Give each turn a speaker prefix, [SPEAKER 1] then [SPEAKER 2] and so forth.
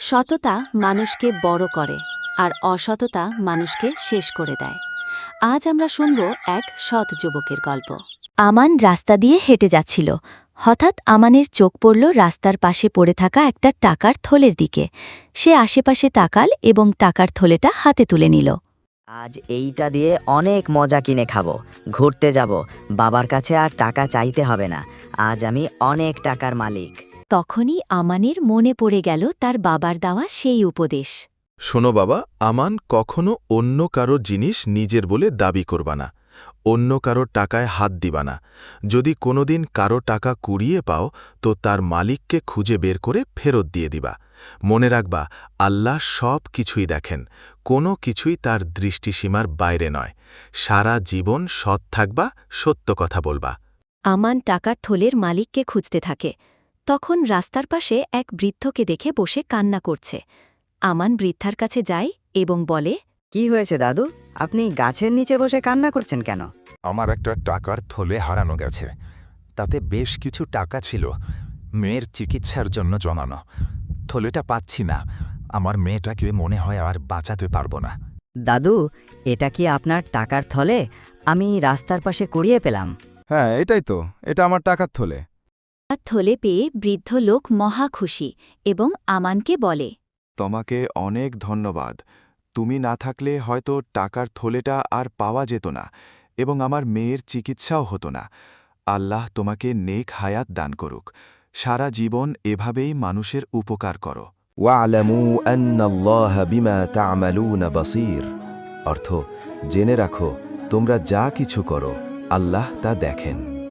[SPEAKER 1] সততা মানুষকে বড় করে আর অসততা মানুষকে শেষ করে দেয়। আজ আমরা শুনব এক সৎ যুবকের গল্প। আমান রাস্তা দিয়ে হেঁটে যাচ্ছিল। হঠাৎ আমানের চোখ পড়ল রাস্তার পাশে পড়ে থাকা একটা টাকার থলের দিকে। সে আশেপাশে তাকাল এবং টাকার থলেটা হাতে তুলে নিল।
[SPEAKER 2] আজ এইটা দিয়ে অনেক মজা কিনে খাবো, ঘুরতে যাব, বাবার কাছে আর টাকা চাইতে হবে না। আজ আমি অনেক টাকার মালিক।
[SPEAKER 1] তখনই আমানের মনে পড়ে গেল তার বাবার দেওয়া সেই উপদেশ।
[SPEAKER 3] শোনো বাবা, আমান, কখনো অন্য কারোর জিনিস নিজের বলে দাবি করবা না, অন্য কারোর টাকায় হাত দিবা না। যদি কোনোদিন কারো টাকা কুড়িয়ে পাও তো তার মালিককে খুঁজে বের করে ফেরত দিয়ে দিবা। মনে রাখবা, আল্লাহ সব কিছুই দেখেন, কোনো কিছুই তার দৃষ্টিসীমার বাইরে নয়। সারা জীবন সৎ থাকবা, সত্য কথা বলবা।
[SPEAKER 1] আমান টাকার থলের মালিককে খুঁজতে থাকে। তখন রাস্তার পাশে এক বৃদ্ধকে দেখে বসে কান্না করছে। আমান বৃদ্ধার কাছে যায় এবং বলে,
[SPEAKER 2] কি হয়েছে দাদু, আপনি গাছের নিচে বসে কান্না করছেন কেন?
[SPEAKER 4] আমার একটা টাকার থলে হারানো গেছে। তাতে বেশ কিছু টাকা ছিল, মেয়ের চিকিৎসার জন্য জমানো। থলেটা পাচ্ছি না, আমার মেয়েটাকে মনে হয় আর বাঁচাতে পারবো না।
[SPEAKER 2] দাদু, এটা কি আপনার টাকার থলে? আমি রাস্তার পাশে কুড়িয়ে পেলাম।
[SPEAKER 5] হ্যাঁ, এটাই তো, এটা আমার টাকার থলে।
[SPEAKER 1] আর থলে পেয়ে বৃদ্ধ লোক মহা খুশি এবং আমানকে বলে,
[SPEAKER 5] তোমাকে অনেক ধন্যবাদ। তুমি না থাকলে হয়তো টাকার থলেটা আর পাওয়া যেত না এবং আমার মেয়ের চিকিৎসাও হতো না। আল্লাহ তোমাকে নেক হায়াত দান করুক। সারা জীবন এভাবেই মানুষের উপকার করো। ওয়া'লামু আন্নাল্লাহা বিমা তা'মালুনা বাসীর। অর্থ, জেনে রাখো, তোমরা যা কিছু করো আল্লাহ তা দেখেন।